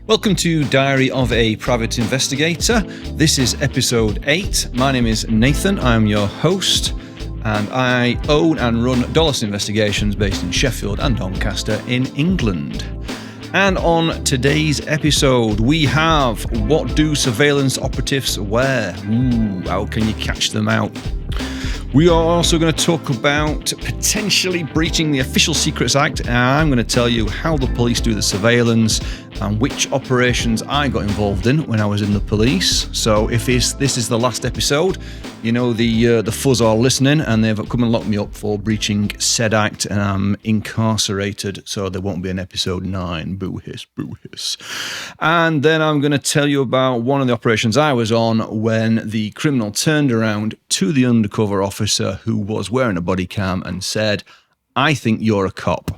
Welcome to Diary of a Private Investigator. This is episode 8. My name is Nathan. I'm your host, and I own and run Dollis Investigations based in Sheffield and Doncaster in England. And on today's episode, we have What Do Surveillance Operatives Wear? How can you catch them out? We are also going to talk about potentially breaching the Official Secrets Act, and I'm going to tell you how the police do the surveillance and which operations I got involved in when I was in the police. So if this is the last episode, you know the fuzz are listening and they've come and locked me up for breaching said act, and I'm incarcerated, so there won't be an episode 9. Boo hiss, boo hiss. And then I'm going to tell you about one of the operations I was on when the criminal turned around to the undercover officer who was wearing a body cam and said, "I think you're a cop."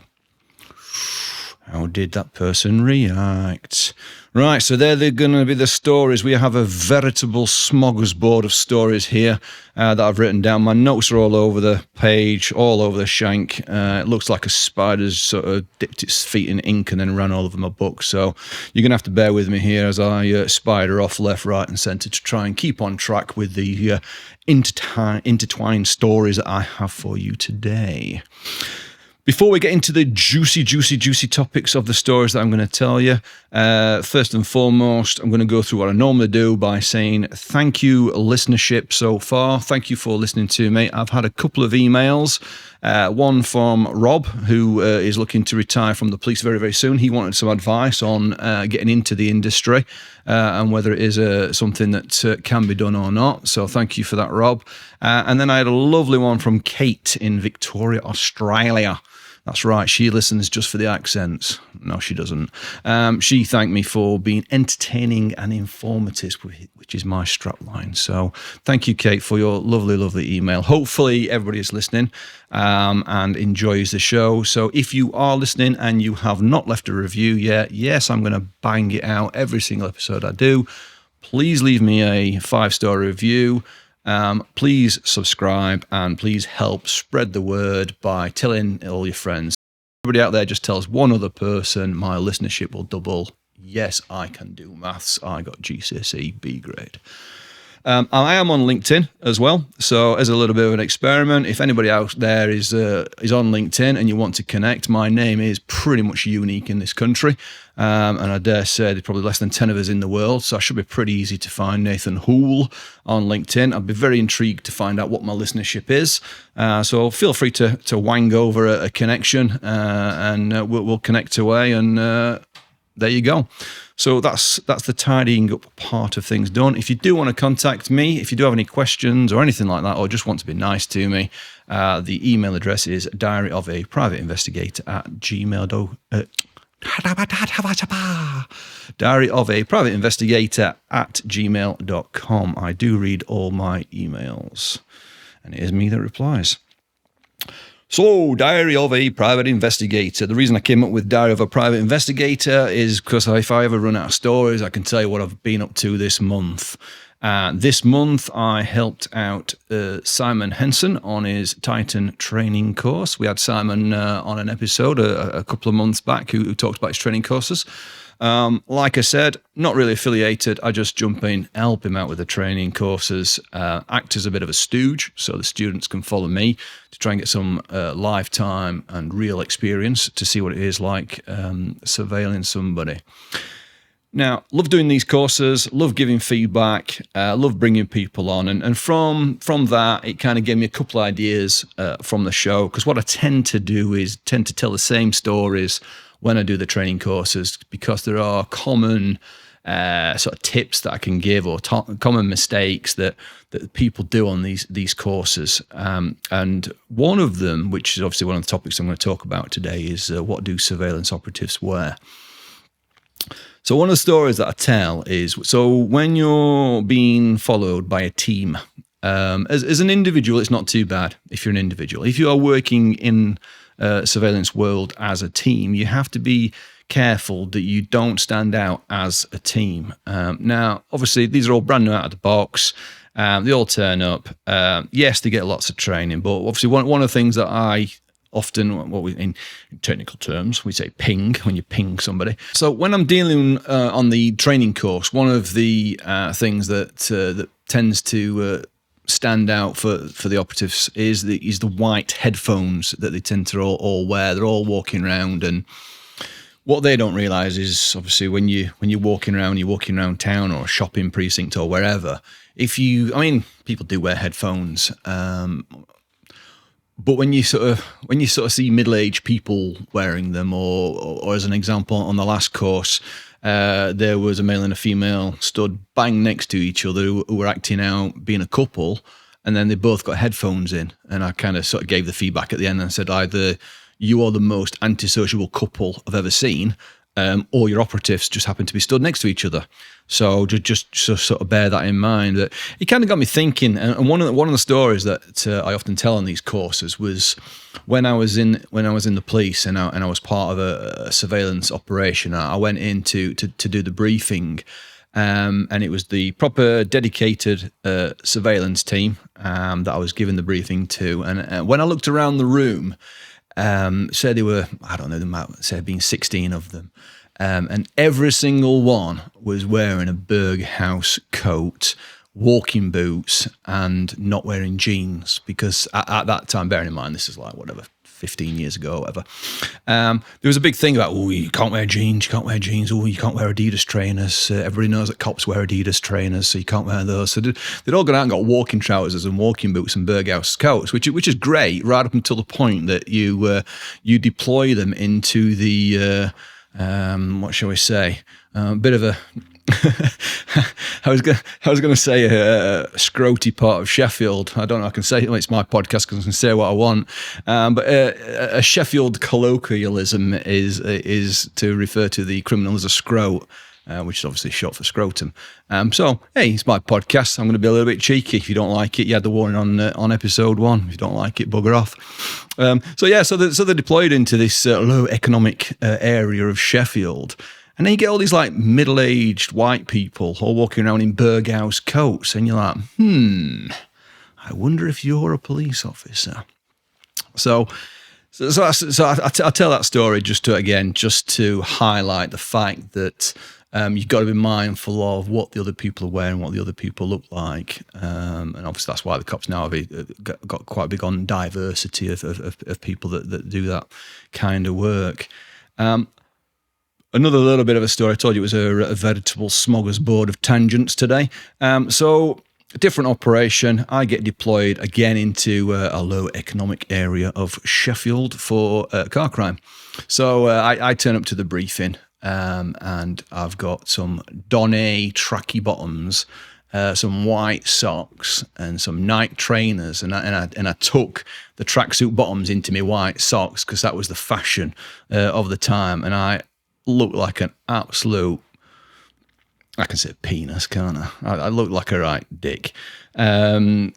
How did that person react? Right, so they're going to be the stories. We have a veritable smorgasbord of stories here that I've written down. My notes are all over the page, all over the shank. It looks like a spider's sort of dipped its feet in ink and then ran all over my book. So you're going to have to bear with me here as I spider off left, right and centre to try and keep on track with the intertwined stories that I have for you today. Before we get into the juicy topics of the stories that I'm going to tell you, first and foremost, I'm going to go through what I normally do by saying thank you, listenership so far. Thank you for listening to me. I've had a couple of emails, one from Rob, who is looking to retire from the police very, very soon. He wanted some advice on getting into the industry and whether it is something that can be done or not. So thank you for that, Rob. And then I had a lovely one from Kate in Victoria, Australia. That's right, she listens just for the accents. No, she doesn't. She thanked me for being entertaining and informative, which is my strapline. So thank you, Kate, for your lovely email. Hopefully everybody is listening and enjoys the show. So if you are listening and you have not left a review yet, yes, I'm going to bang it out every single episode I do. Please leave me a 5-star review. Please subscribe and please help spread the word by telling all your friends. Everybody out there just tells one other person, my listenership will double. Yes, I can do maths. I got GCSE B grade. I am on LinkedIn as well. So as a little bit of an experiment, if anybody out there is on LinkedIn and you want to connect, my name is pretty much unique in this country. And I dare say there's probably less than 10 of us in the world. So I should be pretty easy to find. Nathan Hoole on LinkedIn. I'd be very intrigued to find out what my listenership is. So feel free to wang over a connection and we'll connect away, and there you go. So that's the tidying up part of things done. If you do want to contact me, if you do have any questions or anything like that, or just want to be nice to me, the email address is diaryofaprivateinvestigator@gmail.com. I do read all my emails, and it is me that replies. So, Diary of a Private Investigator. The reason I came up with Diary of a Private Investigator is because if I ever run out of stories, I can tell you what I've been up to this month. This month, I helped out Simon Henson on his Titan training course. We had Simon on an episode a couple of months back who talked about his training courses. Like I said, not really affiliated. I just jump in, help him out with the training courses, act as a bit of a stooge so the students can follow me to try and get some lifetime and real experience to see what it is like surveilling somebody. Now, love doing these courses, love giving feedback, love bringing people on. And from that, it kind of gave me a couple of ideas from the show, because what I tend to do is tend to tell the same stories when I do the training courses, because there are common sort of tips that I can give, or common mistakes that people do on these courses. And one of them, which is obviously one of the topics I'm going to talk about today, is what do surveillance operatives wear? So one of the stories that I tell is, so when you're being followed by a team, as an individual, it's not too bad if you're an individual. If you are working in surveillance world as a team, you have to be careful that you don't stand out as a team. Now, obviously, these are all brand new out of the box. They all turn up. Yes, they get lots of training, but obviously one of the things that I often what we, in technical terms, we say ping when you ping somebody. So when I'm dealing on the training course, one of the things that tends to stand out for the operatives is the white headphones that they tend to all wear. They're all walking around, and what they don't realise is obviously when you're walking around town or a shopping precinct or wherever. People do wear headphones, but when you sort of see middle-aged people wearing them, or as an example on the last course, there was a male and a female stood bang next to each other who were acting out being a couple, and then they both got headphones in, and I kind of sort of gave the feedback at the end and said either you are the most antisociable couple I've ever seen, or your operatives just happen to be stood next to each other. So just sort of bear that in mind. That it kind of got me thinking. And one of the stories that I often tell on these courses was when I was in the police and I was part of a surveillance operation. I went in to do the briefing, and it was the proper dedicated surveillance team that I was giving the briefing to. And when I looked around the room. Say they were, I don't know, there might say being 16 of them, and every single one was wearing a Berghaus coat, walking boots, and not wearing jeans, because at that time, bearing in mind this is like 15 years ago or whatever, there was a big thing about, you can't wear jeans, you can't wear Adidas trainers. Everybody knows that cops wear Adidas trainers, so you can't wear those. So they'd all gone out and got walking trousers and walking boots and Berghaus coats, which is great, right up until the point that you deploy them into the, what shall we say, bit of a, I was going to say a scroty part of Sheffield. I don't know. I can say it's my podcast because I can say what I want. But a Sheffield colloquialism is to refer to the criminal as a scrote, which is obviously short for scrotum. So hey, it's my podcast. I'm going to be a little bit cheeky. If you don't like it, you had the warning on episode 1. If you don't like it, bugger off. So they're deployed into this low economic area of Sheffield. And then you get all these like middle-aged white people all walking around in Berghaus coats, and you're like, I wonder if you're a police officer. So I tell that story just to highlight the fact that you've got to be mindful of what the other people are wearing, what the other people look like, and obviously that's why the cops now have got quite big on diversity of people that do that kind of work. Another little bit of a story. I told you it was a veritable smorgasbord of tangents today. So, different operation. I get deployed again into a low economic area of Sheffield for car crime. So, I turn up to the briefing, and I've got some Donné tracky bottoms, some white socks, and some Nike trainers, and I took the tracksuit bottoms into my white socks because that was the fashion of the time, and I look like an absolute, I can say penis, can't I? I look like a right dick. So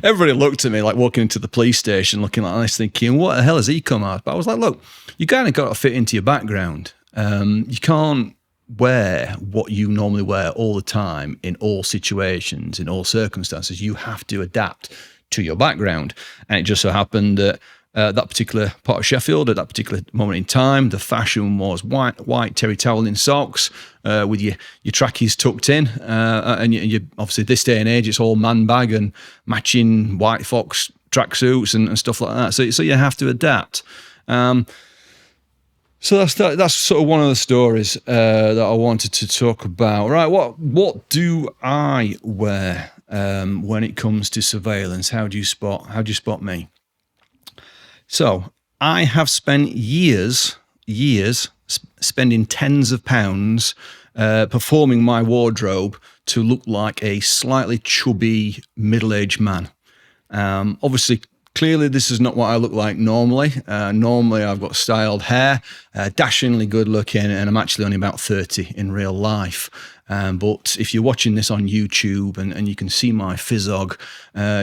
everybody looked at me like walking into the police station looking like this, thinking, what the hell has he come out? But I was like, look, you kind of got to fit into your background. You can't wear what you normally wear all the time in all situations, in all circumstances. You have to adapt to your background. And it just so happened that that particular part of Sheffield at that particular moment in time, the fashion was white terry toweling socks with your trackies tucked in, and you obviously this day and age it's all man bag and matching white fox tracksuits and stuff like that. So you have to adapt. So that's sort of one of the stories that I wanted to talk about. Right, what do I wear when it comes to surveillance? How do you spot me? So I have spent years spending tens of pounds performing my wardrobe to look like a slightly chubby middle-aged man. Obviously, clearly this is not what I look like normally. Normally I've got styled hair, dashingly good looking, and I'm actually only about 30 in real life. But if you're watching this on YouTube and you can see my physog,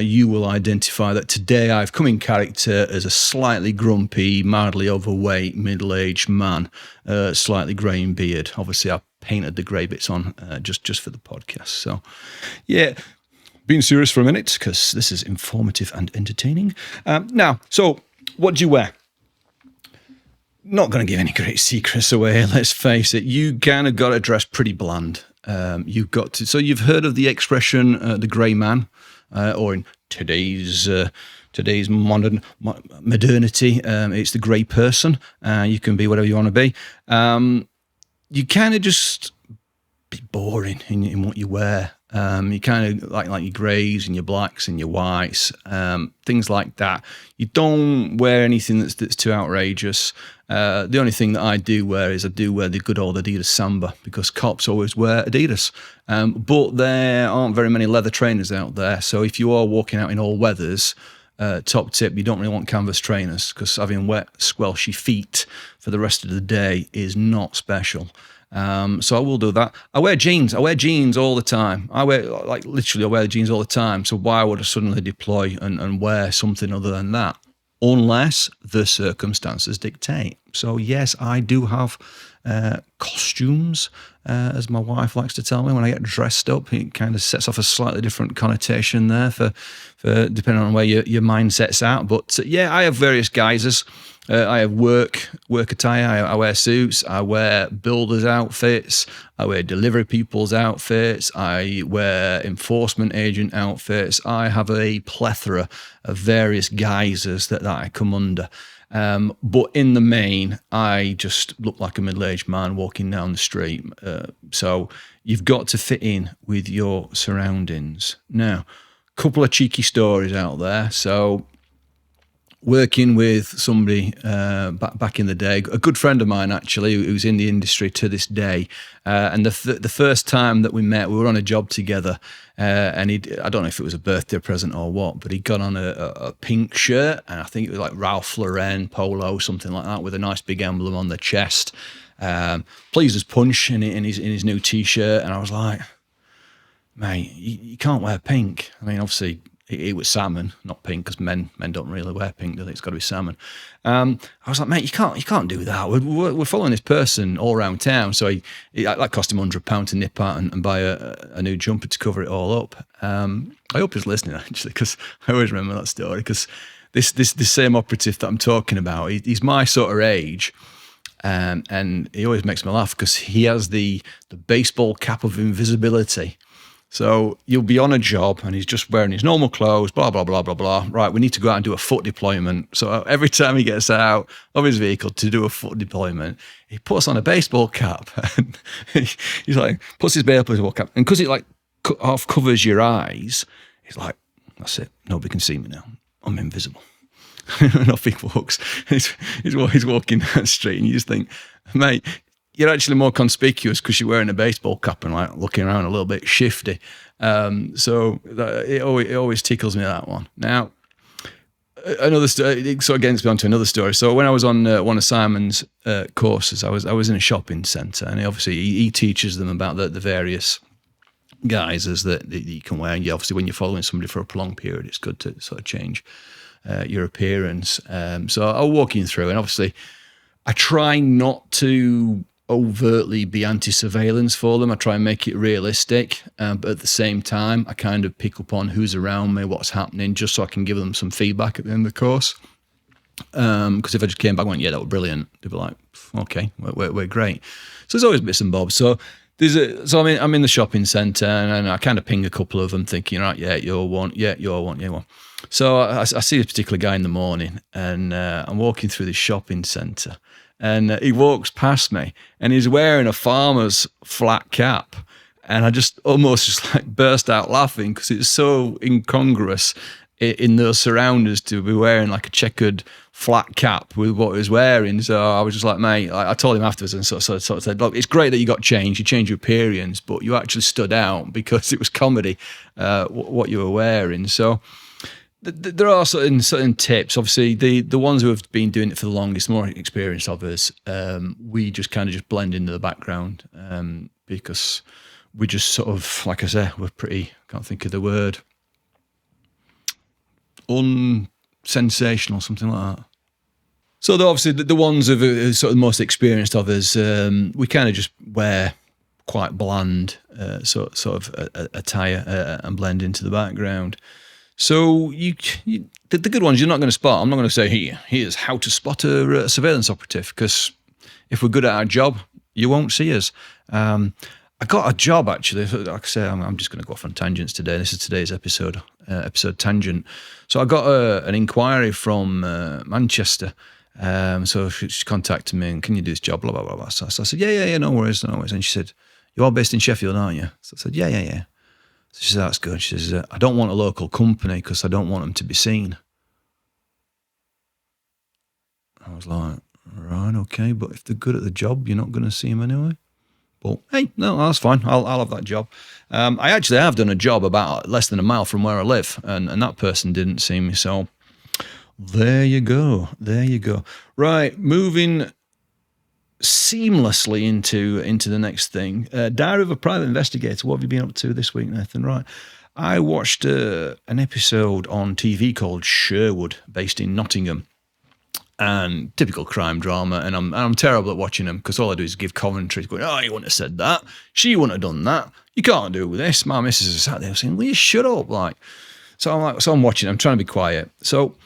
you will identify that today I've come in character as a slightly grumpy, mildly overweight, middle-aged man, slightly greying beard. Obviously, I painted the grey bits on just for the podcast. So, yeah, being serious for a minute because this is informative and entertaining. Now, so what do you wear? Not going to give any great secrets away. Let's face it. You kind of got to dress pretty bland. You've got to. So you've heard of the expression "the grey man," or in today's modernity, it's the grey person. You can be whatever you want to be. You kind of just be boring in what you wear. You kind of like your greys and your blacks and your whites, things like that. You don't wear anything that's too outrageous. The only thing that I do wear the good old Adidas Samba, because cops always wear Adidas. But there aren't very many leather trainers out there. So if you are walking out in all weathers, top tip, you don't really want canvas trainers, because having wet, squelchy feet for the rest of the day is not special. So I will do that. I wear jeans all the time. I wear jeans all the time. So why would I suddenly deploy and wear something other than that? Unless the circumstances dictate. So yes, I do have costumes, as my wife likes to tell me. When I get dressed up, it kind of sets off a slightly different connotation there for depending on where your mind sets out. But yeah, I have various guises. I have work attire. I wear suits. I wear builders' outfits. I wear delivery people's outfits. I wear enforcement agent outfits. I have a plethora of various guises that I come under. But in the main, I just look like a middle-aged man walking down the street. So you've got to fit in with your surroundings. Now, a couple of cheeky stories out there. So working with somebody back in the day, a good friend of mine actually, who's in the industry to this day, and the first time that we met, we were on a job together, and I don't know if it was a birthday present or what, but he got on a pink shirt, and I think it was like Ralph Lauren polo, something like that, with a nice big emblem on the chest. Pleased as punch in his new t-shirt, and I was like, mate, you can't wear pink. I mean, obviously it was salmon, not pink, because men don't really wear pink, do they? It's got to be salmon. I was like, mate, you can't do that. We're following this person all around town, so that cost him £100 to nip out and buy a new jumper to cover it all up. I hope he's listening actually, because I always remember that story. Because this same operative that I'm talking about, he's my sort of age. And he always makes me laugh because he has the baseball cap of invisibility. So you'll be on a job and he's just wearing his normal clothes, blah, blah, blah, blah, blah. Right, we need to go out and do a foot deployment. So every time he gets out of his vehicle to do a foot deployment, he puts on a baseball cap. And he's like, puts his baseball cap. And because it like half covers your eyes, he's like, that's it. Nobody can see me now. I'm invisible. And off he walks. He's walking down the street and you just think, mate, you're actually more conspicuous because you're wearing a baseball cap and like looking around a little bit shifty. So it always tickles me, that one. Now, another story, it sort of gets me onto another story. So when I was on one of Simon's courses, I was in a shopping centre, and he teaches them about the various guises that you can wear. And obviously, when you're following somebody for a prolonged period, it's good to sort of change your appearance. So I'll walk you through, and obviously, I try not to overtly be anti-surveillance for them. I try and make it realistic, but at the same time, I kind of pick up on who's around me, what's happening, just so I can give them some feedback at the end of the course. Because if I just came back and went, yeah, that was brilliant, they'd be like, okay, we're great. So there's always bits and bobs. So I'm in the shopping centre, and I kind of ping a couple of them, thinking, right, yeah, you're one, yeah, you're one, yeah, one. So I see this particular guy in the morning, and I'm walking through this shopping centre. And he walks past me, and he's wearing a farmer's flat cap, and I just almost like burst out laughing because it's so incongruous in those surroundings to be wearing like a checkered flat cap with what he was wearing. So I was just like, mate, I told him afterwards and sort of said, look, it's great that you got changed, you changed your appearance, but you actually stood out because it was comedy what you were wearing. So there are certain tips. Obviously, the ones who have been doing it for the longest, more experienced of us, we just kind of just blend into the background because we just sort of, like I say, we're pretty, can't think of the word, unsensational, something like that. So obviously the ones who are sort of the most experienced of us, we kind of just wear quite bland sort of attire and blend into the background. So the good ones you're not going to spot. I'm not going to say here's how to spot a surveillance operative, because if we're good at our job, you won't see us. I got a job, actually. Like I say, I'm just going to go off on tangents today. This is today's episode tangent. So I got an inquiry from Manchester. So she contacted me and, can you do this job, blah, blah, blah, blah. So I said, yeah, no worries. And she said, you are based in Sheffield, aren't you? So I said, yeah. So she said, that's good. She says, I don't want a local company because I don't want them to be seen. I was like, right, okay, but if they're good at the job, you're not going to see them anyway. But hey, no, that's fine. I'll have that job. I actually have done a job about less than a mile from where I live, and that person didn't see me. So there you go. Right, moving seamlessly into the next thing. Diary of a Private Investigator. What have you been up to this week, Nathan? Right, I watched an episode on TV called Sherwood, based in Nottingham. And typical crime drama, and I'm terrible at watching them because all I do is give commentary, going, oh, you wouldn't have said that, she wouldn't have done that, you can't do this. My missus is sat there saying, will you shut up? So I'm watching, I'm trying to be quiet. So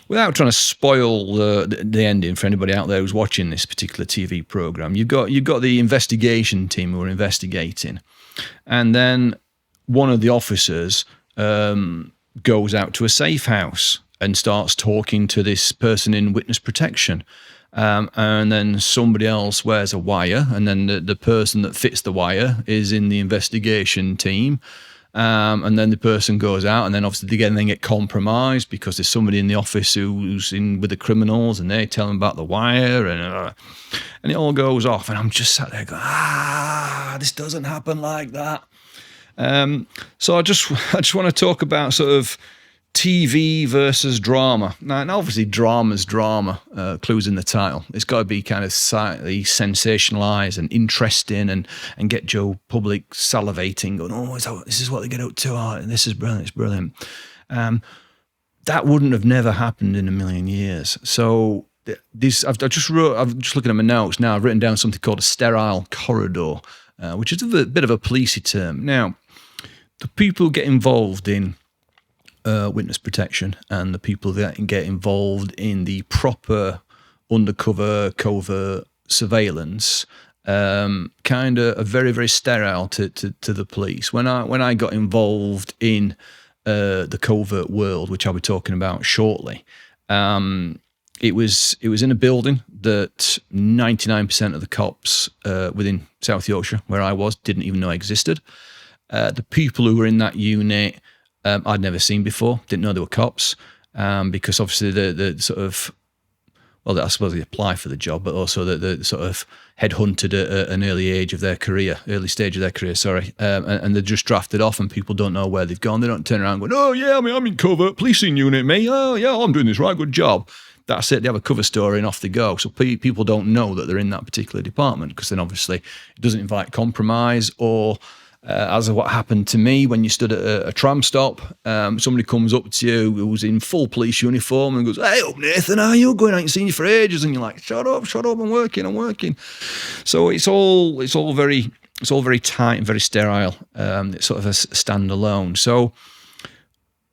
without trying to spoil the ending for anybody out there who's watching this particular TV program, you've got the investigation team who are investigating, and then one of the officers goes out to a safe house and starts talking to this person in witness protection. And then somebody else wears a wire, and then the person that fits the wire is in the investigation team. And then the person goes out, and then obviously they get compromised because there's somebody in the office who's in with the criminals, and they tell them about the wire, and it all goes off. And I'm just sat there going, this doesn't happen like that. So I just want to talk about sort of TV versus drama. Now, obviously, drama's drama. Clues in the title. It's got to be kind of slightly sensationalised and interesting, and get Joe public salivating, going, "Oh, this is what they get up to. Oh, this is brilliant. It's brilliant." That wouldn't have never happened in a million years. So I'm just looking at my notes now. I've written down something called a sterile corridor, which is a bit of a policey term. Now, the people who get involved in witness protection and the people that get involved in the proper undercover covert surveillance kind of are very, very sterile to the police. When I got involved in the covert world, which I'll be talking about shortly, it was in a building that 99% of the cops within South Yorkshire, where I was, didn't even know existed. The people who were in that unit I'd never seen before, didn't know they were cops, because obviously the sort of, well, I suppose they apply for the job, but also the sort of headhunted at an early stage of their career, and they're just drafted off, and people don't know where they've gone. They don't turn around going, oh yeah, I'm in covert policing unit, me. Oh yeah, I'm doing this right, good job. That's it. They have a cover story and off they go. So people don't know that they're in that particular department, because then obviously it doesn't invite compromise, or as of what happened to me when you stood at a tram stop, somebody comes up to you who's in full police uniform and goes, "Hey up, Nathan, how are you going? I ain't seen you for ages." And you're like, shut up, I'm working. So it's all very tight and very sterile. It's sort of a standalone. So,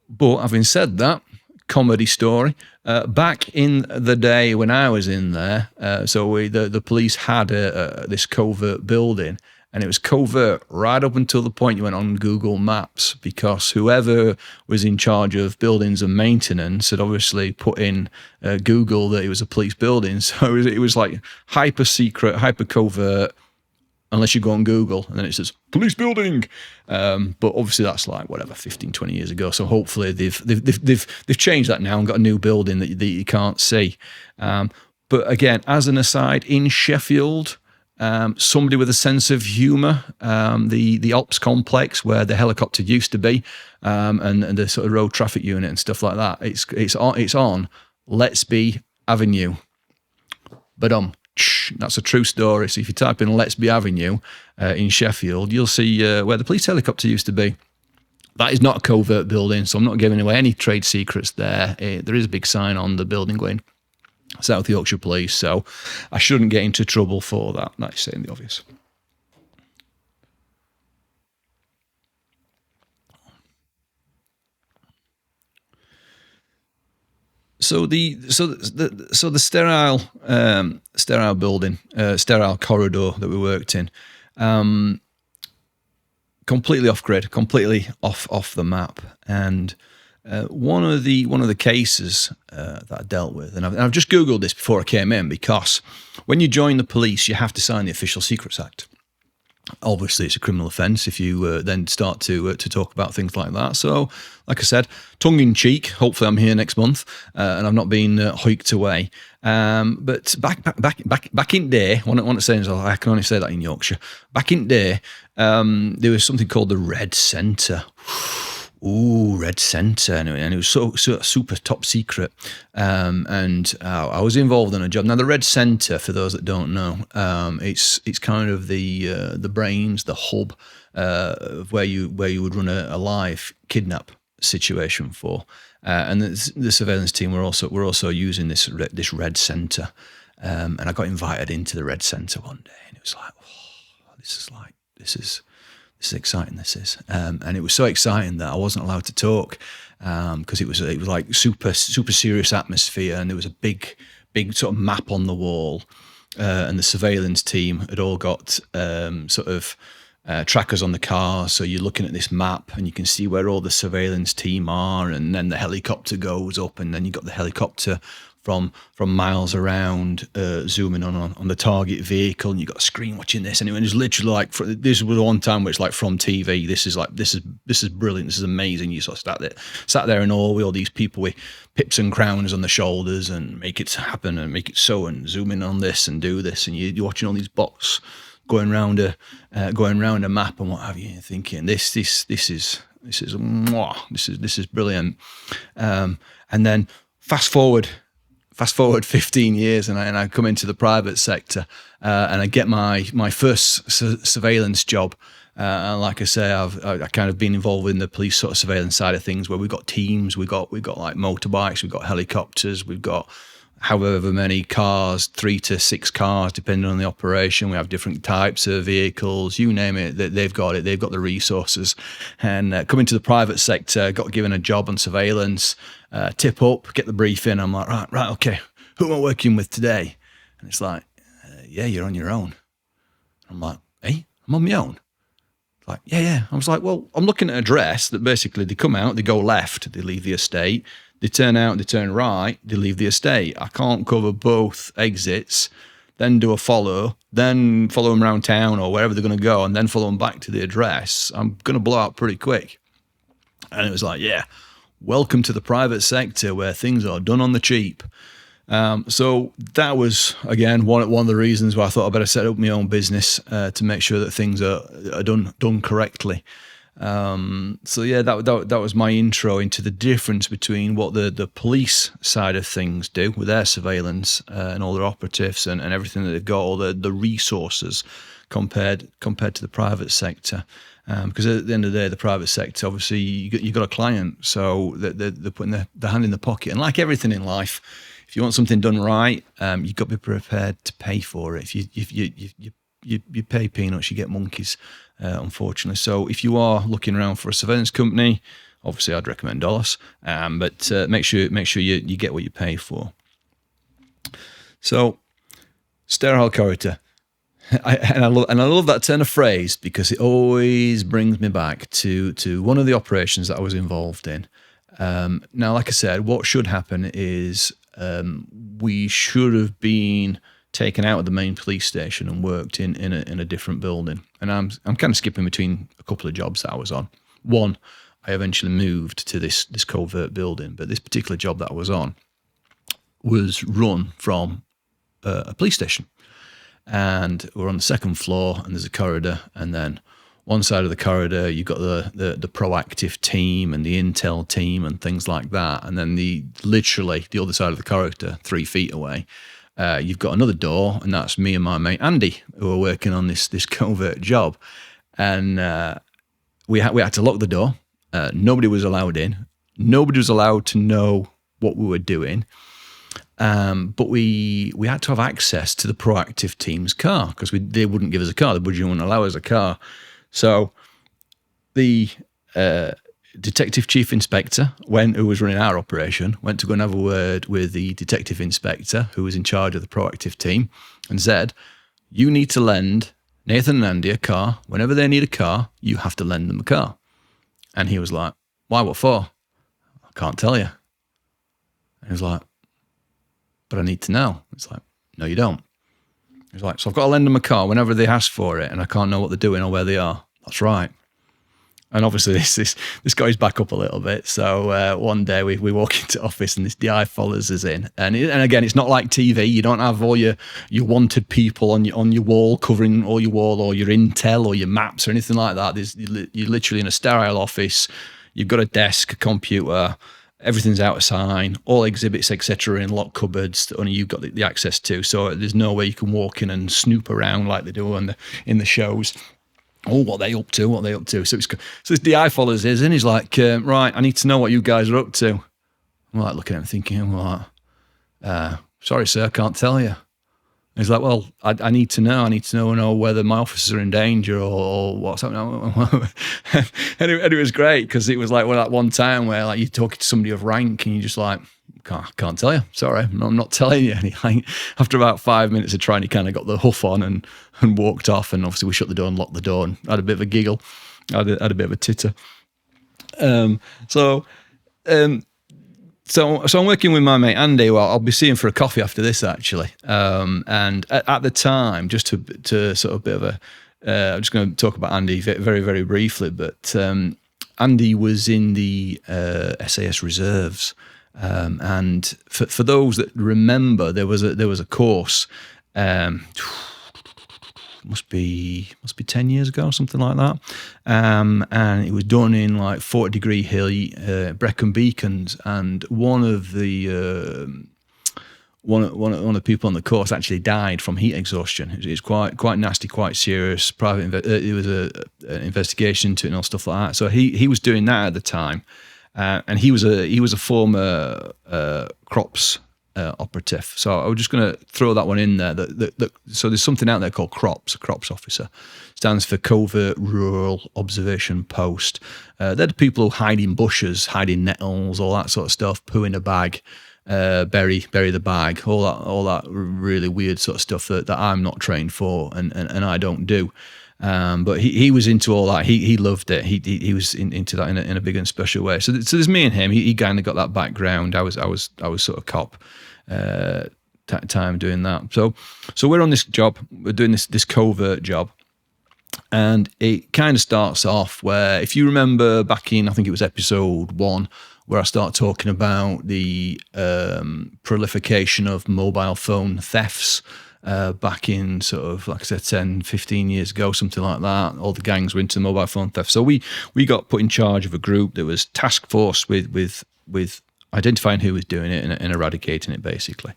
but having said that, comedy story. Back in the day when I was in there, the police had this covert building. And it was covert right up until the point you went on Google Maps, because whoever was in charge of buildings and maintenance had obviously put in Google that it was a police building. So it was like hyper secret, hyper covert, unless you go on Google and then it says police building. But obviously that's like whatever, 15, 20 years ago. So hopefully they've changed that now and got a new building that you can't see. But again, as an aside, in Sheffield, somebody with a sense of humour, the Alps complex where the helicopter used to be, and the sort of road traffic unit and stuff like that. It's on Let'sby Avenue. But that's a true story. So if you type in Let'sby Avenue in Sheffield, you'll see where the police helicopter used to be. That is not a covert building, so I'm not giving away any trade secrets there. There is a big sign on the building going South Yorkshire Police, so I shouldn't get into trouble for that. That's saying the obvious. the sterile building, sterile corridor that we worked in, completely off grid, completely off the map. And one of the cases that I dealt with, and I've just Googled this before I came in, because when you join the police, you have to sign the Official Secrets Act. Obviously, it's a criminal offence if you then start to talk about things like that. So, like I said, tongue in cheek. Hopefully, I'm here next month and I've not been hoiked away. But back in day, I want to say, I can only say that in Yorkshire. Back in day, there was something called the Red Centre. Ooh, Red Centre, and it was so super top secret. And I was involved in a job. Now, the Red Centre, for those that don't know, it's kind of the brains, the hub of where you would run a live kidnap situation for. And the surveillance team were also using this Red Centre. And I got invited into the Red Centre one day, and it was like, oh, this is exciting. This is, and it was so exciting that I wasn't allowed to talk because it was like super serious atmosphere, and there was a big sort of map on the wall, and the surveillance team had all got trackers on the car, so you're looking at this map and you can see where all the surveillance team are, and then the helicopter goes up, and then you got the helicopter from miles around, zooming on the target vehicle, and you got a screen watching this, and it was literally like, this was one time where it's like from TV. This is brilliant. This is amazing. You sort of sat there in awe with all these people with pips and crowns on the shoulders, and make it happen and make it so, and zoom in on this and do this, and you're watching all these bots going round a map and what have you, and thinking this is brilliant. And then fast forward 15 years, and I come into the private sector, and I get my first surveillance job. And like I say, I kind of been involved in the police sort of surveillance side of things, where we've got teams, we've got like motorbikes, we've got helicopters, we've got however many cars, 3 to 6 cars, depending on the operation. We have different types of vehicles, you name it, they've got it. They've got the resources. And coming to the private sector, got given a job on surveillance, tip up, get the briefing. I'm like, right, okay, who am I working with today? And it's like, yeah, you're on your own. I'm like, hey, I'm on my own. Like, yeah. I was like, well, I'm looking at an address that basically they come out, they go left, they leave the estate. They turn out, they turn right, they leave the estate. I can't cover both exits, then do a follow, then follow them around town or wherever they're going to go, and then follow them back to the address. I'm going to blow out pretty quick. And it was like, yeah, welcome to the private sector where things are done on the cheap. So that was, again, one of the reasons why I thought I better set up my own business to make sure that things are done correctly. So yeah, that was my intro into the difference between what the police side of things do with their surveillance and all their operatives and everything that they've got, all the resources compared to the private sector. Because at the end of the day, the private sector, obviously, you got a client, so they're putting their hand in the pocket. And like everything in life, if you want something done right, you've got to be prepared to pay for it. If you pay peanuts, you get monkeys, unfortunately. So if you are looking around for a surveillance company, obviously I'd recommend Dollars, but make sure you get what you pay for. So, sterile corridor. I love that turn of phrase because it always brings me back to one of the operations that I was involved in. Now, like I said, what should happen is we should have been taken out of the main police station and worked in a different building. And I'm kind of skipping between a couple of jobs that I was on. One, I eventually moved to this covert building, but this particular job that I was on was run from a police station. And we're on the second floor, and there's a corridor, and then one side of the corridor you've got the proactive team and the intel team and things like that, and then literally the other side of the corridor, 3 feet away, you've got another door, and that's me and my mate Andy, who are working on this covert job. And we had to lock the door. Nobody was allowed in. Nobody was allowed to know what we were doing. But we had to have access to the proactive team's car because they wouldn't give us a car. They wouldn't allow us a car. So the detective chief inspector, who was running our operation, went to go and have a word with the detective inspector who was in charge of the proactive team and said, you need to lend Nathan and Andy a car. Whenever they need a car, you have to lend them a car. And he was like, why, what for? I can't tell you. And he was like, but I need to know. It's like, no, you don't. He's like, so I've got to lend them a car whenever they ask for it and I can't know what they're doing or where they are. That's right. And obviously this got his back up a little bit. So one day we walk into office and this DI follows us in. And again, it's not like TV. You don't have all your wanted people on your wall, covering all your wall, or your intel or your maps or anything like that. You're literally in a sterile office. You've got a desk, a computer, everything's out of sign, all exhibits, etc., in locked cupboards that only you've got the access to. So there's no way you can walk in and snoop around like they do in the shows. Oh, what are they up to? So this DI follows us and he's like, right, I need to know what you guys are up to. I'm like looking at him thinking, sorry, sir, I can't tell you. And he's like, well, I need to know. I need to know whether my officers are in danger or what's happening. And it was great because it was like that one time where like you're talking to somebody of rank and you're just like, can't tell you. Sorry, I'm not telling you. And like, after about 5 minutes of trying, he kind of got the huff on and walked off. And obviously we shut the door and locked the door and had a bit of a giggle. Had a bit of a titter. So I'm working with my mate Andy. Well, I'll be seeing for a coffee after this actually. And at the time, just to sort of bit of a, I'm just going to talk about Andy very, very briefly. But Andy was in the SAS reserves. And for those that remember, there was a course, must be 10 years ago, something like that, and it was done in like 40-degree hill, Brecon Beacons, and one of the people on the course actually died from heat exhaustion. It's quite nasty, quite serious. It was an investigation into it and all stuff like that. So he was doing that at the time. And he was a former crops operative. So I was just going to throw that one in there. So there's something out there called CROPS, a crops officer. Stands for Covert Rural Observation Post. They're the people who hide in bushes, hide in nettles, all that sort of stuff, poo in a bag, bury the bag, all that really weird sort of stuff that I'm not trained for and I don't do. But he was into all that. He loved it. He was into that in a big and special way. So there's me and him. He kind of got that background. I was sort of cop time doing that. So we're on this job. We're doing this covert job, and it kind of starts off where, if you remember back in, I think it was episode 1, where I start talking about the proliferation of mobile phone thefts. Back in sort of, like I said, 10, 15 years ago, something like that. All the gangs were into mobile phone theft. So we got put in charge of a group that was task force with identifying who was doing it and eradicating it, basically.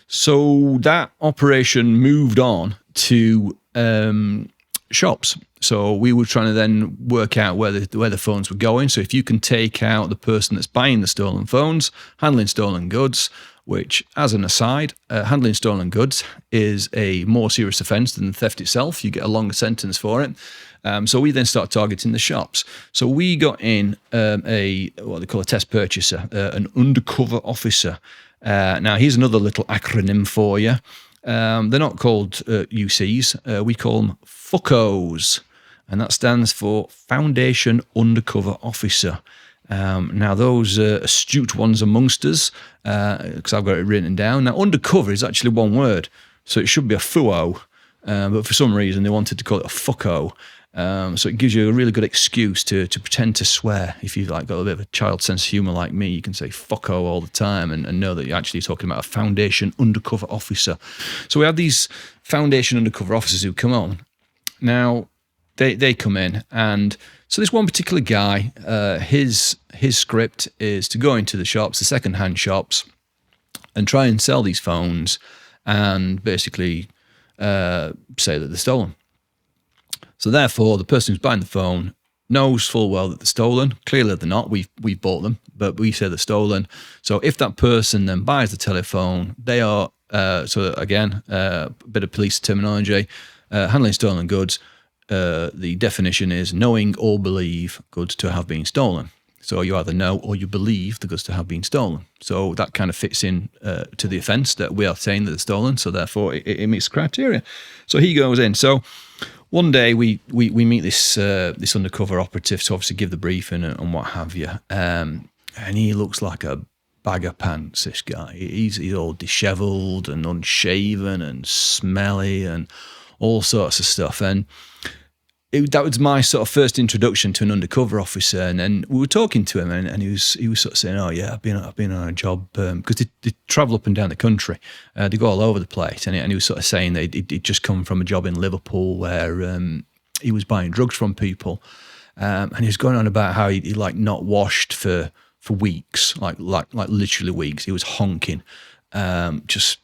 So that operation moved on to shops. So we were trying to then work out where the phones were going. So if you can take out the person that's buying the stolen phones, handling stolen goods, which, as an aside, handling stolen goods is a more serious offence than the theft itself. You get a longer sentence for it. So we then start targeting the shops. So we got in what they call a test purchaser, an undercover officer. Now, here's another little acronym for you. They're not called UCs. We call them FUCOs, and that stands for Foundation Undercover Officer. Now, those astute ones amongst us, because I've got it written down. Now, undercover is actually one word, so it should be a FUO, but for some reason they wanted to call it a FUCO. So it gives you a really good excuse to pretend to swear. If you've got a bit of a child sense of humour like me, you can say FUCO all the time and know that you're actually talking about a Foundation Undercover Officer. So we have these Foundation Undercover Officers who come on. Now, they come in, and so this one particular guy, his script is to go into the shops, the second-hand shops, and try and sell these phones and basically say that they're stolen. So therefore, the person who's buying the phone knows full well that they're stolen. Clearly they're not. We've bought them, but we say they're stolen. So if that person then buys the telephone, they are, so again, a bit of police terminology, handling stolen goods. The definition is knowing or believe goods to have been stolen. So you either know or you believe the goods to have been stolen. So that kind of fits in to the offence that we are saying that they're stolen. So therefore, it meets the criteria. So he goes in. So one day we meet this undercover operative to obviously give the briefing and what have you. And he looks like a bag of pants, this guy. He's all dishevelled and unshaven and smelly and all sorts of stuff. And that was my sort of first introduction to an undercover officer. And we were talking to him, and he was sort of saying, "Oh yeah, I've been on a job," because they travel up and down the country. They go all over the place. And he was sort of saying that he'd just come from a job in Liverpool where he was buying drugs from people, and he was going on about how he like not washed for weeks, like literally weeks. He was honking, just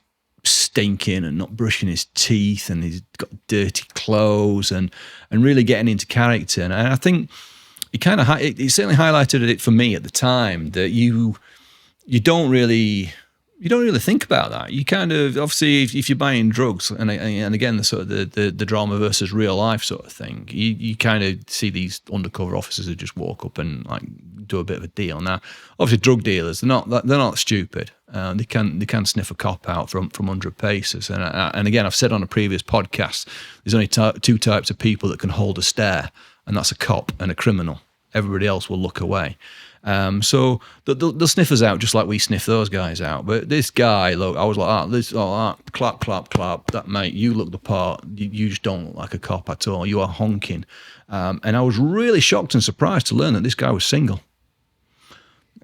stinking and not brushing his teeth, and he's got dirty clothes and really getting into character. And I think it certainly highlighted it for me at the time that you don't really think about that. You kind of, obviously, if you're buying drugs, and again, the sort of the drama versus real life sort of thing, you kind of see these undercover officers who just walk up and like do a bit of a deal. Now, obviously, drug dealers, they're not stupid. They can sniff a cop out from 100 paces. And again, I've said on a previous podcast, there's only two types of people that can hold a stare, and that's a cop and a criminal. Everybody else will look away. So they'll sniff us out just like we sniff those guys out. But this guy, look, I was like, clap, clap, clap. That mate, you look the part. You just don't look like a cop at all. You are honking. And I was really shocked and surprised to learn that this guy was single.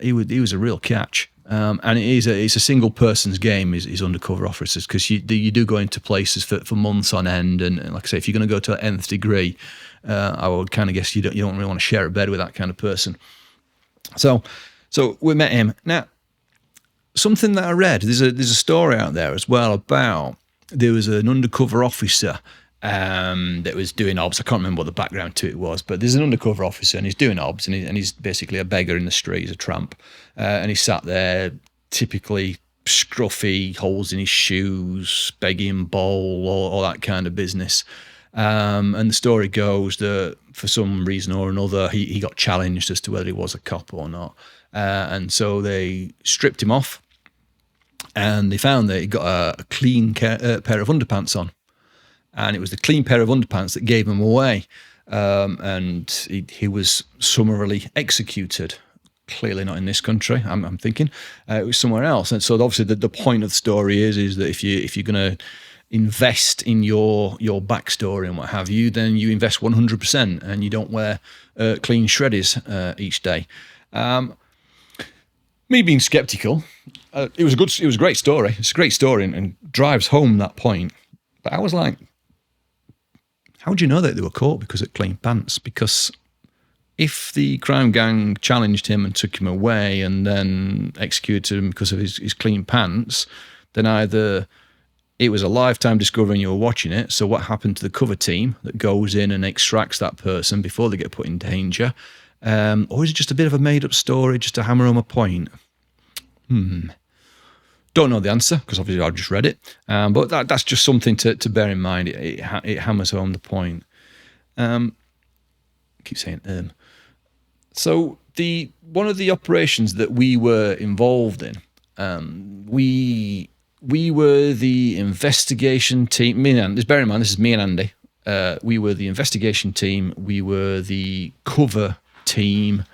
He was a real catch. And it's a single person's game is undercover officers, because you do go into places for months on end, and like I say, if you're going to go to an nth degree, I would kind of guess you don't really want to share a bed with that kind of person. So we met him. Now, something that I read, there's a story out there as well about there was an undercover officer that was doing obs. I can't remember what the background to it was, but there's an undercover officer and he's doing obs, and he's basically a beggar in the street. He's a tramp, and he sat there, typically scruffy, holes in his shoes, begging bowl, all that kind of business. And the story goes that for some reason or another, he got challenged as to whether he was a cop or not. And so they stripped him off, and they found that he got a clean pair of underpants on. And it was the clean pair of underpants that gave him away. And he was summarily executed. Clearly not in this country, I'm thinking. It was somewhere else. And so obviously the point of the story is that if you're going to invest in your backstory and what have you, then you invest 100%, and you don't wear clean shreddies each day. Me being skeptical, it was a great story. It's a great story and drives home that point. But I was like, how would you know that they were caught because of clean pants? Because if the crime gang challenged him and took him away and then executed him because of his clean pants, then either it was a lifetime discovery and you were watching it, so what happened to the cover team that goes in and extracts that person before they get put in danger? Or is it just a bit of a made-up story just to hammer home a point? Don't know the answer, because obviously I've just read it. But that's just something to bear in mind. It hammers home the point. I keep saying So one of the operations that we were involved in, we were the investigation team. Bear in mind, this is me and Andy. We were the investigation team. We were the cover team.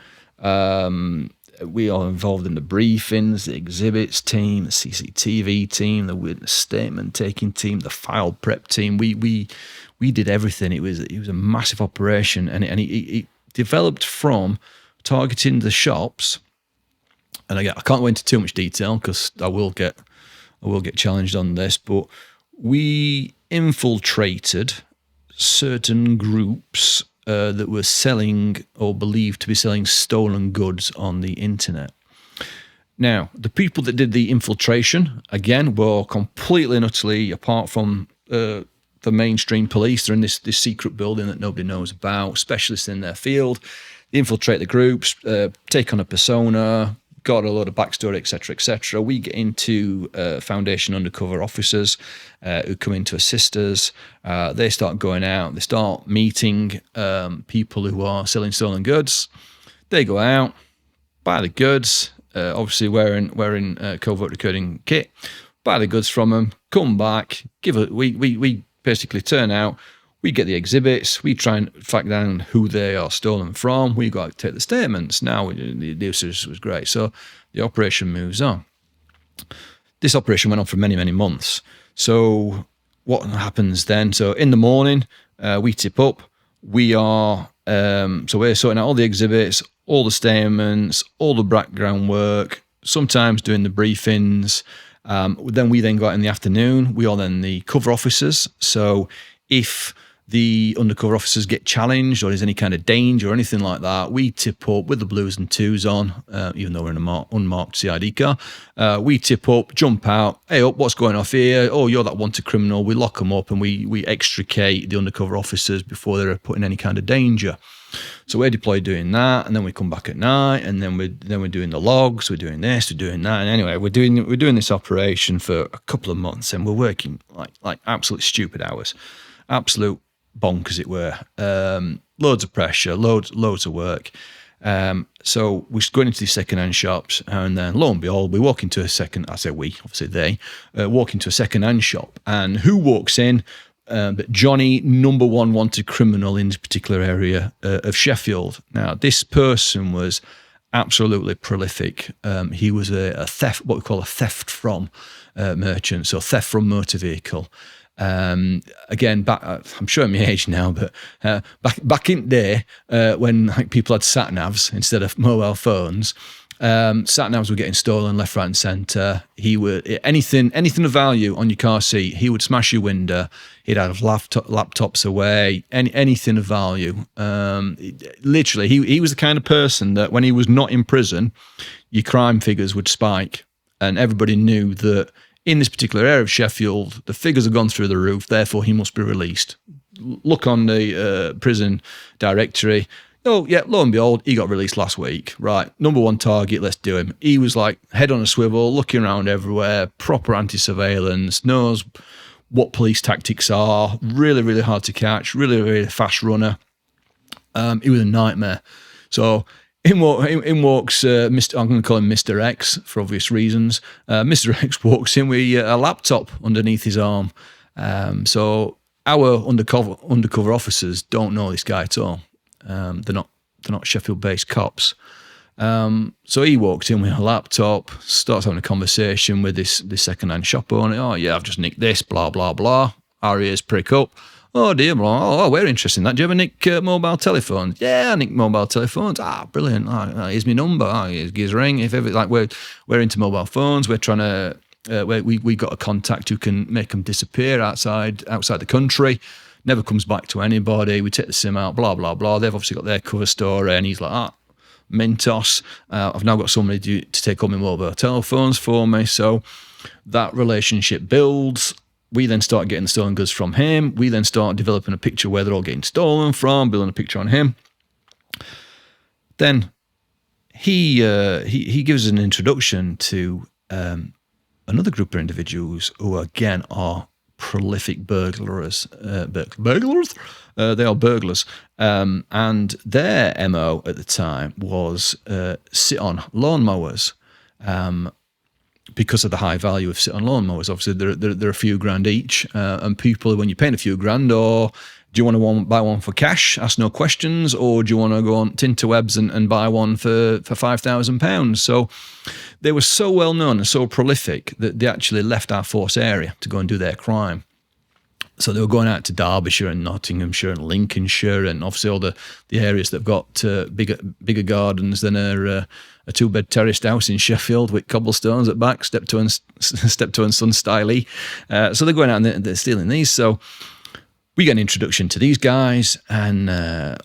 We are involved in the briefings, the exhibits team, the CCTV team, the witness statement taking team, the file prep team. We did everything. It was a massive operation, and it developed from targeting the shops. And I can't go into too much detail because I will get challenged on this. But we infiltrated certain groups that were selling or believed to be selling stolen goods on the internet. Now, the people that did the infiltration, again, were completely and utterly apart from the mainstream police. They're in this secret building that nobody knows about, specialists in their field. They infiltrate the groups, take on a persona, got a lot of backstory, etc., etc. We get into Foundation undercover officers who come in to assist us. They start going out. They start meeting people who are selling stolen goods. They go out. buy the goods, obviously wearing covert recording kit, buy the goods from them, come back, we basically turn out, we get the exhibits, we try and track down who they are stolen from, we got to take the statements. Now the usage was great, so the operation moves on. This operation went on for many, many months. So what happens then? So in the morning, we tip up. We're sorting out all the exhibits, all the statements, all the background work, sometimes doing the briefings. Then we go out in the afternoon. We are then the cover officers. So if the undercover officers get challenged or there's any kind of danger or anything like that, we tip up with the blues and twos on, even though we're in an unmarked CID car. We tip up, jump out, hey up, what's going off here? Oh, you're that wanted criminal. We lock them up and we extricate the undercover officers before they're put in any kind of danger. So we're deployed doing that, and then we come back at night, and then we're doing the logs, we're doing this, we're doing that, and anyway, we're doing this operation for a couple of months, and we're working like absolute stupid hours, absolute bonk, as it were. Loads of pressure, loads of work. So we're going into these second-hand shops, and then lo and behold, we walk into they walk into a second-hand shop, and who walks in? But Johnny, number one wanted criminal in this particular area of Sheffield. Now, this person was absolutely prolific. He was a theft, what we call a theft from merchant, so theft from motor vehicle. Again, I'm showing my age now, but back in the day when people had sat navs instead of mobile phones, sat navs were getting stolen left, right, and centre. He would anything of value on your car seat. He would smash your window. He'd have laptops away. Anything of value. Literally, he was the kind of person that when he was not in prison, your crime figures would spike, and everybody knew that in this particular area of Sheffield, the figures have gone through the roof. Therefore, he must be released. Look on the prison directory. Oh, yeah, lo and behold, he got released last week. Right, number one target, let's do him. He was like head on a swivel, looking around everywhere, proper anti-surveillance, knows what police tactics are, really, really hard to catch, really, really fast runner. He was a nightmare. So in walks Mr. I'm going to call him Mr. X for obvious reasons. Mr. X walks in with a laptop underneath his arm. So our undercover officers don't know this guy at all. They're not Sheffield-based cops. So he walked in with a laptop, starts having a conversation with this second-hand shop owner. Oh yeah, I've just nicked this, blah blah blah. Our ears prick up. Oh dear, blah. Oh, we're interested in that. Do you ever nick mobile telephones? Yeah, I nick mobile telephones. Ah, brilliant. Here's my number. Here's a ring. If ever we're into mobile phones, we're trying to we got a contact who can make them disappear outside the country. Never comes back to anybody. We take the SIM out, blah, blah, blah. They've obviously got their cover story, and he's like, Mentos. I've now got somebody to take all my mobile telephones for me. So that relationship builds. We then start getting the stolen goods from him. We then start developing a picture where they're all getting stolen from, building a picture on him. Then he gives us an introduction to another group of individuals who, again, are prolific burglars. They are burglars. And their MO at the time was sit on lawnmowers. Because of the high value of sit on lawnmowers, obviously they're a few grand each. And people, when you're paying a few grand, or do you want to buy one for cash, ask no questions, or do you want to go on Tinterwebs and buy one for £5,000? So they were so well known and so prolific that they actually left our force area to go and do their crime. So they were going out to Derbyshire and Nottinghamshire and Lincolnshire, and obviously all the areas that have got bigger gardens than a two-bed terraced house in Sheffield with cobblestones at back, step-to and son styley. So they're going out and they're stealing these. So we get an introduction to these guys, and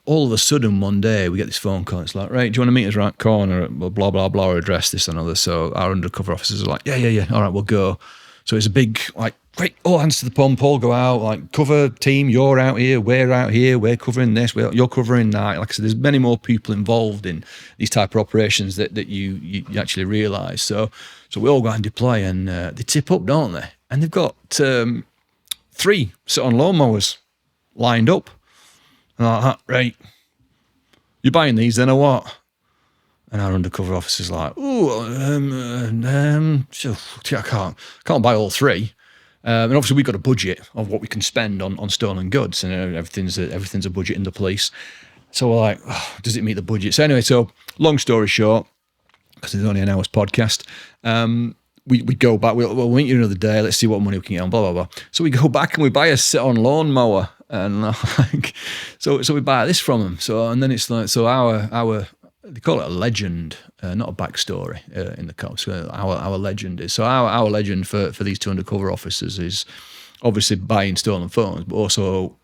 all of a sudden one day we get this phone call. It's like, right, do you want to meet us right corner at blah, blah, blah, address, this and other. So our undercover officers are like, yeah, all right, we'll go. So it's a big, like, great, all hands to the pump, all go out, like, cover team, you're out here, we're covering this, you're covering that. Like I said, there's many more people involved in these type of operations that you actually realise. So we all go out and deploy, and they tip up, don't they? And they've got 3 sit on lawnmowers lined up. And I'm like, right, you buying these then or what? And our undercover officer's like, I can't buy all three. And obviously we've got a budget of what we can spend on stolen goods, and everything's a budget in the police. So we're like, does it meet the budget? So anyway, long story short, because it's only an hour's podcast, we go back. We'll meet you another day. Let's see what money we can get on. Blah blah blah. So we go back and we buy a sit-on lawnmower, and so we buy this from them. So and then it's like, so our they call it a legend, not a backstory in the cops. Our legend is, so our legend for these two undercover officers is obviously buying stolen phones, but also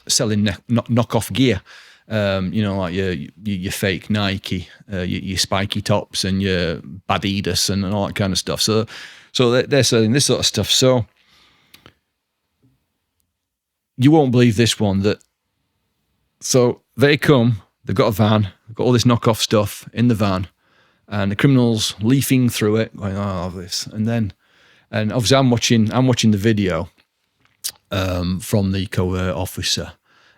selling knockoff gear. Like your fake Nike, your spiky tops, and your bad Adidas and all that kind of stuff. So they're selling this sort of stuff. So you won't believe this one. So they come. They've got a van. They've got all this knockoff stuff in the van, and the criminals leafing through it, going, "Oh, this," and obviously I'm watching the video from the covert officer,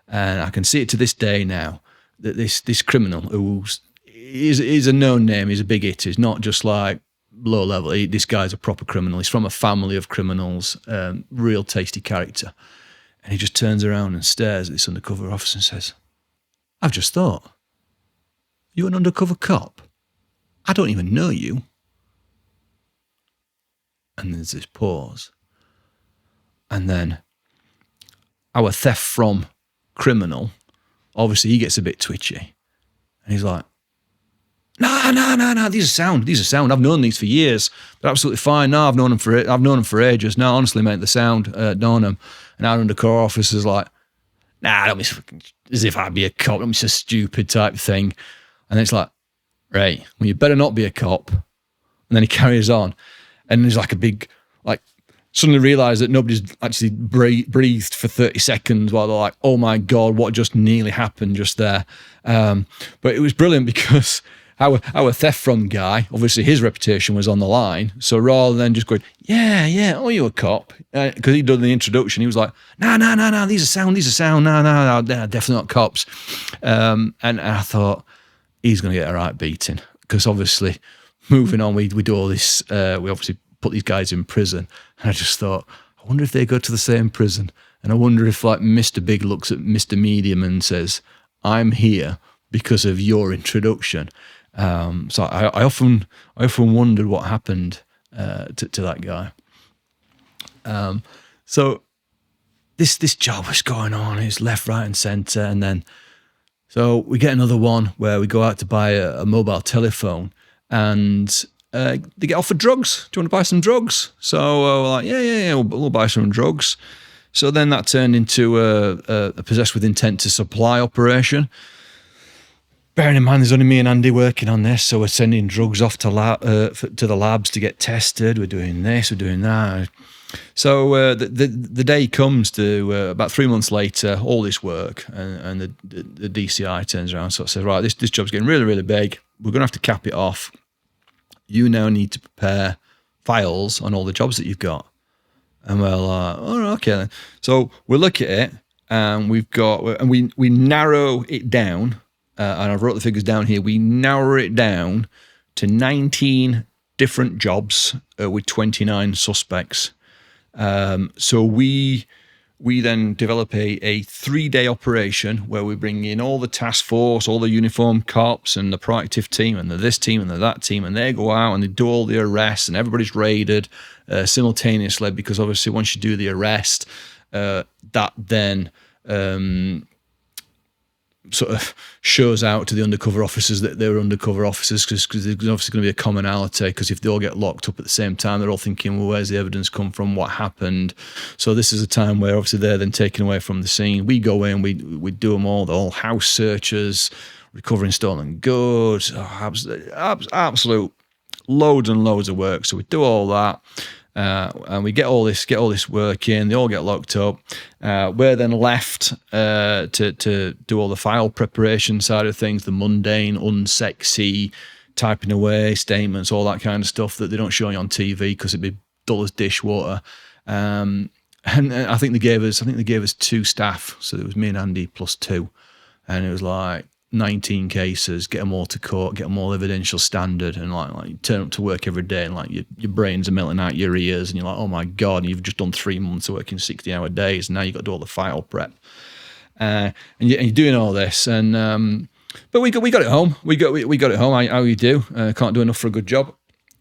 and I can see it to this day now that this criminal who is a known name, he's a big hit. He's not just like low level. This guy's a proper criminal. He's from a family of criminals, real tasty character, and he just turns around and stares at this undercover officer and says, "I've just thought, you're an undercover cop. I don't even know you." And there's this pause. And then our theft from criminal, obviously he gets a bit twitchy. And he's like, No, these are sound. I've known these for years. They're absolutely fine. No, I've known them for ages. No, honestly, mate, the sound, known them. And our undercover officer's like, don't be as if I'd be a cop. Don't be so stupid type thing. And it's like, right, well, you better not be a cop. And then he carries on. And there's like a big, suddenly realised that nobody's actually breathed for 30 seconds while they're like, oh my God, what just nearly happened just there. But it was brilliant because our theft from guy, obviously his reputation was on the line. So rather than just going, yeah, oh, you're a cop, because he'd done the introduction, he was like, no, these are sound, no, they're definitely not cops. And I thought, he's going to get a right beating, because obviously moving on, we do all this, we obviously put these guys in prison. And I just thought, I wonder if they go to the same prison. And I wonder if Mr. Big looks at Mr. Medium and says, I'm here because of your introduction. So I often wondered what happened to that guy. So this job was going on. It's left, right, and centre. And then so we get another one where we go out to buy a mobile telephone, and they get offered drugs. Do you want to buy some drugs? So we're like, yeah, we'll buy some drugs. So then that turned into a possessed with intent to supply operation. Bearing in mind, there's only me and Andy working on this, so we're sending drugs off to the labs to get tested. We're doing this, we're doing that. So the day comes to about 3 months later, all this work, and the DCI turns around and sort of says, right, this job's getting really, really big. We're going to have to cap it off. You now need to prepare files on all the jobs that you've got. And we're like, oh, okay then. So we look at it, and we narrow it down. And I've wrote the figures down here. We narrow it down to 19 different jobs with 29 suspects. So we then develop a 3-day operation where we bring in all the task force, all the uniformed cops, and the proactive team, and the this team, and the that team, and they go out and they do all the arrests, and everybody's raided simultaneously, because obviously once you do the arrest, that then sort of shows out to the undercover officers that they're undercover officers, because there's obviously going to be a commonality, because if they all get locked up at the same time, they're all thinking, well, where's the evidence come from, what happened? So this is a time where obviously they're then taken away from the scene. We go in, we do them all, the whole house searches, recovering stolen goods, absolute loads and loads of work. So we do all that. And we get all this work in. They all get locked up. We're then left to do all the file preparation side of things, the mundane, unsexy, typing away statements, all that kind of stuff that they don't show you on TV because it'd be dull as dishwater. And I think they gave us 2 staff, so it was me and Andy plus 2, and it was like, 19 cases, get them all to court, get them all evidential standard, and like you turn up to work every day and like your brains are melting out your ears, and you're like, oh my God, you've just done 3 months of working 60-hour days, and now you've got to do all the file prep. And you're doing all this, and but we got it home. We got it home. How you do? Can't do enough for a good job.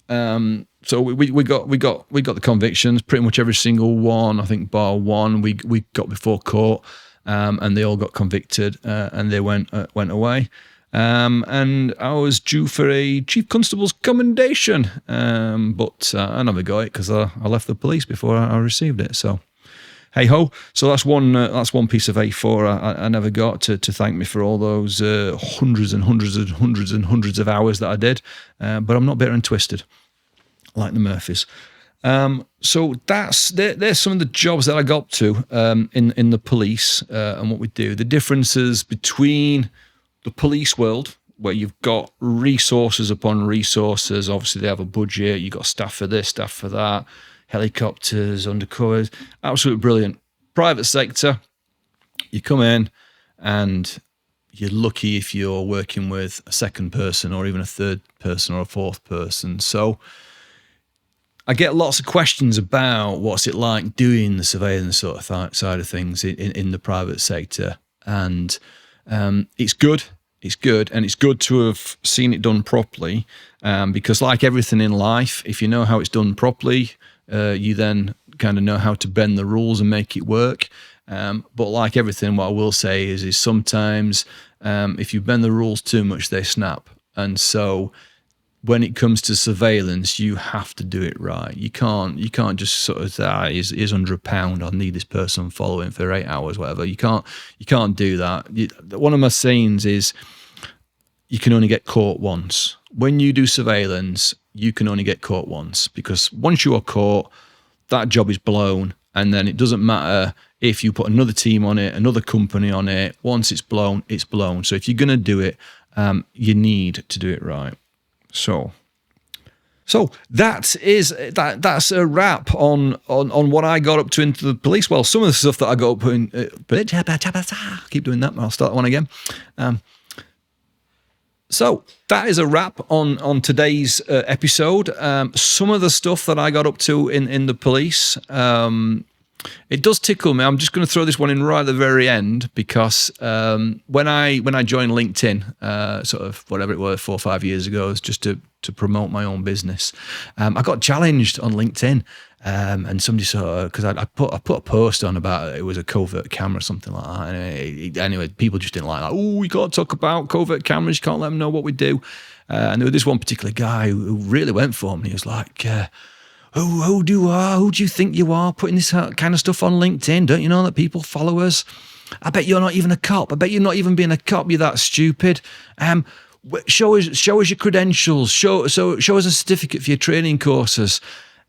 So we got the convictions. Pretty much every single one, I think, bar one, we got before court, and they all got convicted, and they went away. And I was due for a chief constable's commendation, but I never got it because I left the police before I received it. So. Hey ho! So that's one piece of A4 I never got to thank me for all those hundreds and hundreds and hundreds and hundreds of hours that I did. But I'm not bitter and twisted, like the Murphys. So there's some of the jobs that I got up to in the police and what we do. The differences between the police world, where you've got resources upon resources. Obviously, they have a budget. You've got staff for this, staff for that. Helicopters, undercovers, absolutely brilliant. Private sector, you come in and you're lucky if you're working with a second person or even a third person or a fourth person. So I get lots of questions about what's it like doing the surveillance sort of side of things in the private sector. And it's good. It's good, and it's good to have seen it done properly, because like everything in life, if you know how it's done properly, you then kind of know how to bend the rules and make it work. But like everything, what I will say is sometimes if you bend the rules too much, they snap. And so when it comes to surveillance, you have to do it right. You can't just sort of say, here's £100, I need this person following for 8 hours, whatever. You can't do that. One of my sayings is, you can only get caught once. When you do surveillance, you can only get caught once, because once you are caught, that job is blown, and then it doesn't matter if you put another team on it, another company on it. Once it's blown, it's blown. So if you're going to do it, you need to do it right. So that's a wrap on what I got up to into the police. Well, some of the stuff that I got up in, keep doing that. I'll start that one again. So that is a wrap on today's episode. Some of the stuff that I got up to in the police, it does tickle me. I'm just going to throw this one in right at the very end, because when I joined LinkedIn, sort of whatever it was, 4 or 5 years ago, it was just to promote my own business. I got challenged on LinkedIn, and somebody sort of, because I put a post on about it was a covert camera or something like that. Anyway, people just didn't like that. Oh, you can't talk about covert cameras. You can't let them know what we do. And there was this one particular guy who really went for me. He was like, who do you think you are putting this kind of stuff on LinkedIn? Don't you know that people follow us? I bet you're not even a cop. I bet you're not even being a cop. You're that stupid. Show us your credentials. Show us a certificate for your training courses.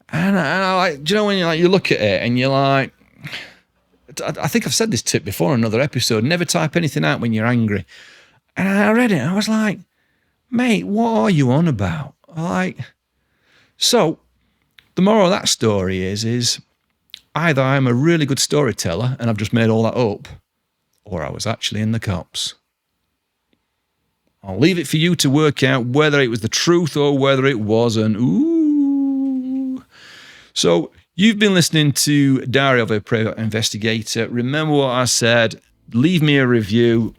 And I like, do you know when you look at it and you're like, I think I've said this tip before in another episode. Never type anything out when you're angry. And I read it and I was like, mate, what are you on about? So the moral of that story is either I'm a really good storyteller and I've just made all that up, or I was actually in the cops. I'll leave it for you to work out whether it was the truth or whether it wasn't. Ooh. So you've been listening to Diary of a Private Investigator. Remember what I said. Leave me a review.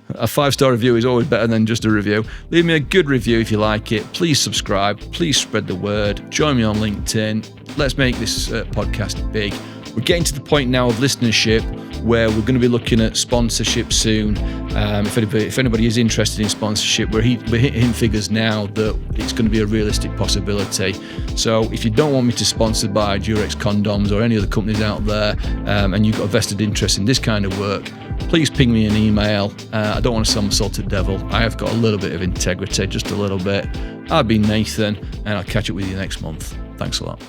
A 5-star review is always better than just a review. Leave me a good review if you like it. Please subscribe. Please spread the word. Join me on LinkedIn. Let's make this podcast big. We're getting to the point now of listenership where we're going to be looking at sponsorship soon. If anybody is interested in sponsorship, we're hitting figures now that it's going to be a realistic possibility. So if you don't want me to sponsor by Durex condoms or any other companies out there, and you've got a vested interest in this kind of work, please ping me an email. I don't want to sound a salted devil. I have got a little bit of integrity, just a little bit. I've been Nathan, and I'll catch up with you next month. Thanks a lot.